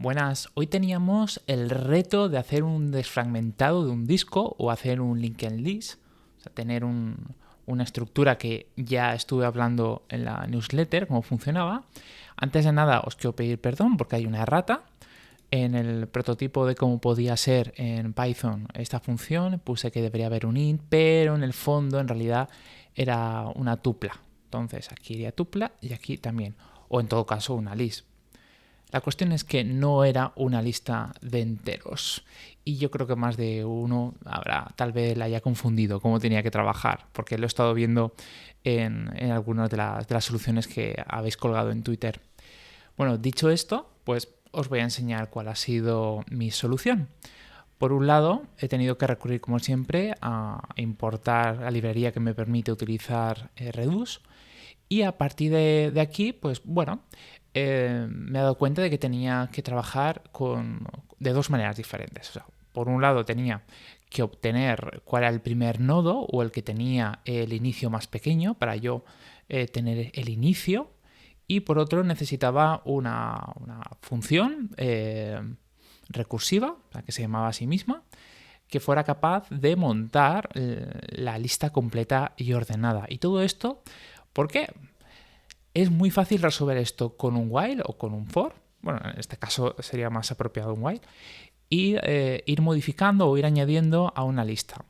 Buenas, hoy teníamos el reto de hacer un desfragmentado de un disco o hacer un linked list, o sea, tener una estructura que ya estuve hablando en la newsletter, cómo funcionaba. Antes de nada os quiero pedir perdón porque hay una errata. En el prototipo de cómo podía ser en Python esta función puse que debería haber un int, pero en el fondo en realidad era una tupla. Entonces aquí iría tupla y aquí también, o en todo caso una list. La cuestión es que no era una lista de enteros y yo creo que más de uno tal vez la haya confundido cómo tenía que trabajar, porque lo he estado viendo en algunas de las soluciones que habéis colgado en Twitter. Bueno, dicho esto, pues os voy a enseñar cuál ha sido mi solución. Por un lado, he tenido que recurrir, como siempre, a importar la librería que me permite utilizar Redux. Y a partir de aquí, pues bueno, me he dado cuenta de que tenía que trabajar de dos maneras diferentes. O sea, por un lado tenía que obtener cuál era el primer nodo o el que tenía el inicio más pequeño para yo tener el inicio. Y por otro necesitaba una función recursiva, la que se llamaba a sí misma, que fuera capaz de montar la lista completa y ordenada. Y todo esto, ¿por qué? Es muy fácil resolver esto con un while o con un for. Bueno, en este caso sería más apropiado un while. Y ir modificando o ir añadiendo a una lista.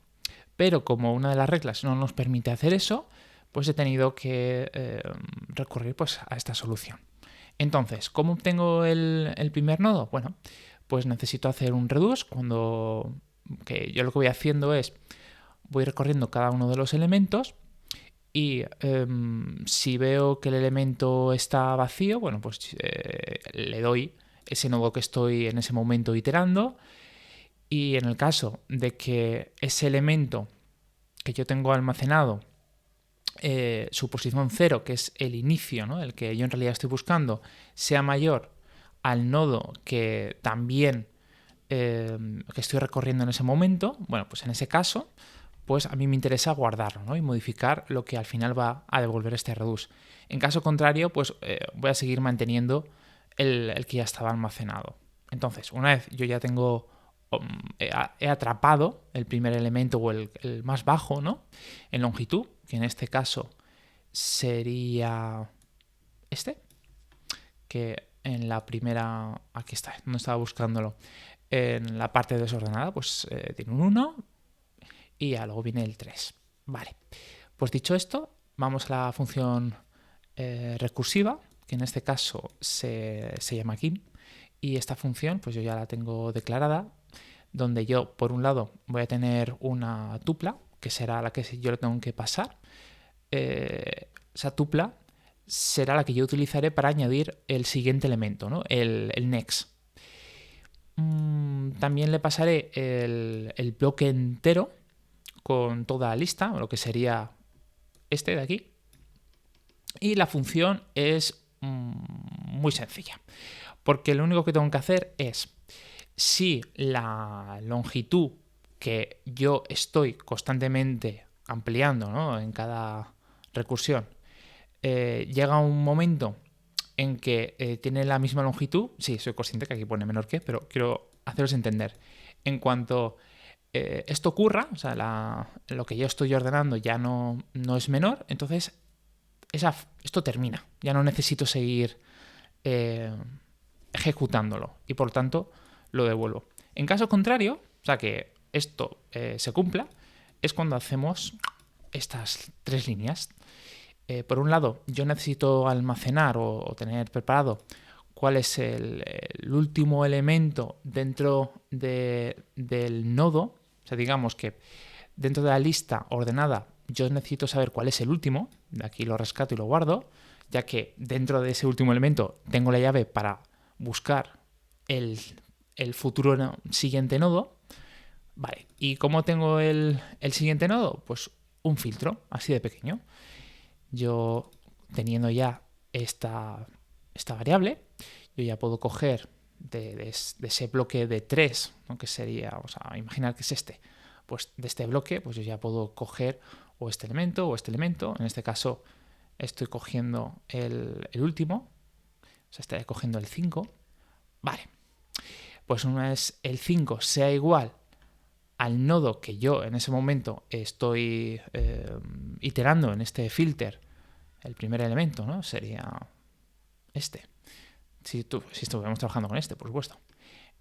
Pero como una de las reglas no nos permite hacer eso, pues he tenido que recurrir pues, a esta solución. Entonces, ¿cómo obtengo el primer nodo? Bueno, pues necesito hacer un reduce que yo lo que voy haciendo es voy recorriendo cada uno de los elementos y si veo que el elemento está vacío, bueno, pues le doy ese nodo que estoy en ese momento iterando, y en el caso de que ese elemento que yo tengo almacenado, su posición 0, que es el inicio, ¿no?, el que yo en realidad estoy buscando, sea mayor al nodo que también que estoy recorriendo en ese momento, bueno, pues en ese caso, pues a mí me interesa guardarlo, ¿no?, y modificar lo que al final va a devolver este reduce. En caso contrario, pues voy a seguir manteniendo el que ya estaba almacenado. Entonces, una vez yo ya tengo he atrapado el primer elemento o el más bajo, ¿no?, en longitud, que en este caso sería este, que en la primera, aquí está, no estaba buscándolo, en la parte desordenada, pues tiene un 1 y ya luego viene el 3. Vale, pues dicho esto, vamos a la función recursiva, que en este caso se llama kim, y esta función pues yo ya la tengo declarada, donde yo por un lado voy a tener una tupla, que será la que yo le tengo que pasar. Esa tupla será la que yo utilizaré para añadir el siguiente elemento, ¿no?, el next. También le pasaré el bloque entero con toda la lista, lo que sería este de aquí. Y la función es muy sencilla, porque lo único que tengo que hacer es, si la longitud que yo estoy constantemente ampliando, ¿no?, en cada recursión, llega a un momento en que tiene la misma longitud, sí, soy consciente que aquí pone menor que, pero quiero haceros entender. En cuanto esto ocurra, o sea, lo que yo estoy ordenando ya no es menor, entonces esto termina. Ya no necesito seguir ejecutándolo y por lo tanto lo devuelvo. En caso contrario, o sea, que esto se cumpla, es cuando hacemos estas tres líneas. Por un lado, yo necesito almacenar o tener preparado cuál es el último elemento dentro del nodo. O sea, digamos que dentro de la lista ordenada yo necesito saber cuál es el último. De aquí lo rescato y lo guardo, ya que dentro de ese último elemento tengo la llave para buscar el futuro siguiente nodo. Vale, ¿y cómo tengo el siguiente nodo? Pues un filtro, así de pequeño. Yo, teniendo ya esta variable, yo ya puedo coger de ese bloque de 3, ¿no?, que sería, vamos a imaginar que es este, pues de este bloque, pues yo ya puedo coger o este elemento o este elemento. En este caso estoy cogiendo el último, o sea, estaría cogiendo el 5. Vale, pues una vez el 5 sea igual al nodo que yo en ese momento estoy iterando en este filter, el primer elemento, ¿no? Sería este. Si estuviéramos trabajando con este, por supuesto.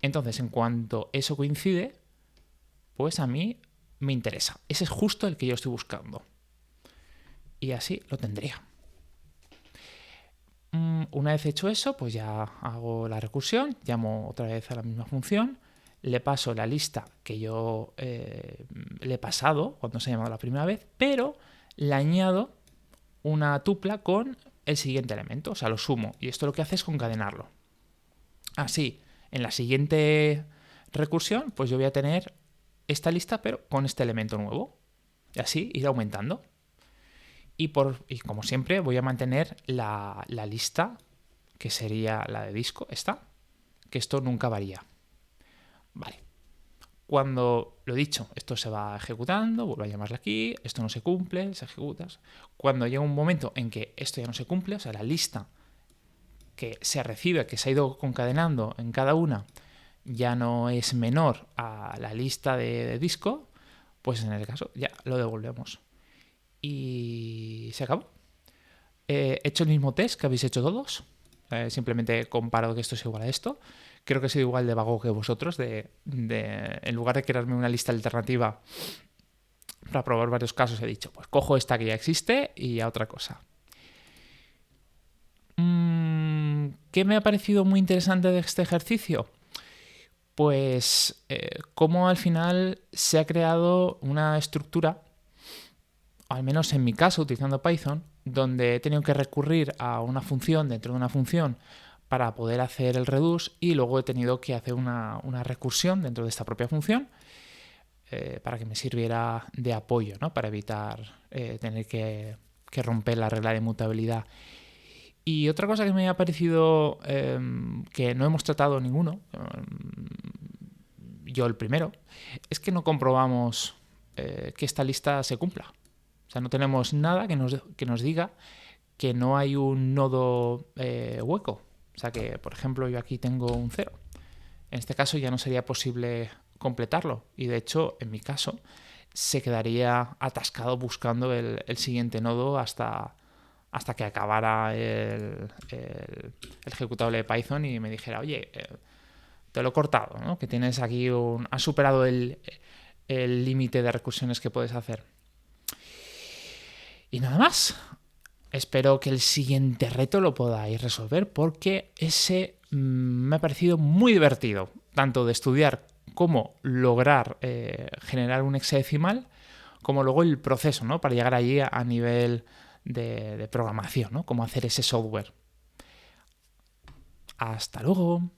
Entonces, en cuanto eso coincide, pues a mí me interesa. Ese es justo el que yo estoy buscando. Y así lo tendría. Una vez hecho eso, pues ya hago la recursión, llamo otra vez a la misma función, le paso la lista que yo le he pasado cuando se ha llamado la primera vez, pero le añado una tupla con el siguiente elemento, o sea, lo sumo. Y esto lo que hace es concadenarlo. Así, en la siguiente recursión, pues yo voy a tener esta lista, pero con este elemento nuevo. Y así ir aumentando. Y como siempre, voy a mantener la lista, que sería la de disco, esta, que esto nunca varía. Vale. Cuando, lo dicho, esto se va ejecutando, vuelvo a llamarle aquí, esto no se cumple, se ejecuta. Cuando llega un momento en que esto ya no se cumple, o sea, la lista que se recibe, que se ha ido concadenando en cada una, ya no es menor a la lista de disco, pues en el caso ya lo devolvemos. Y se acabó. He hecho el mismo test que habéis hecho todos. Simplemente comparo que esto es igual a esto. Creo que he sido igual de vago que vosotros. En lugar de crearme una lista alternativa para probar varios casos, he dicho, pues cojo esta que ya existe y a otra cosa. ¿Qué me ha parecido muy interesante de este ejercicio? Pues cómo al final se ha creado una estructura, al menos en mi caso, utilizando Python, donde he tenido que recurrir a una función dentro de una función para poder hacer el reduce y luego he tenido que hacer una recursión dentro de esta propia función para que me sirviera de apoyo, ¿no? Para evitar tener que romper la regla de mutabilidad. Y otra cosa que me ha parecido que no hemos tratado ninguno, yo el primero, es que no comprobamos que esta lista se cumpla. O sea, no tenemos nada que nos diga que no hay un nodo hueco. O sea que, por ejemplo, yo aquí tengo un 0. En este caso ya no sería posible completarlo. Y de hecho, en mi caso, se quedaría atascado buscando el siguiente nodo hasta que acabara el ejecutable de Python y me dijera, oye, te lo he cortado, ¿no? Que tienes aquí has superado el límite de recursiones que puedes hacer. Y nada más. Espero que el siguiente reto lo podáis resolver porque ese me ha parecido muy divertido, tanto de estudiar cómo lograr generar un hexadecimal, como luego el proceso, ¿no? Para llegar allí a nivel de programación, ¿no? Cómo hacer ese software. Hasta luego.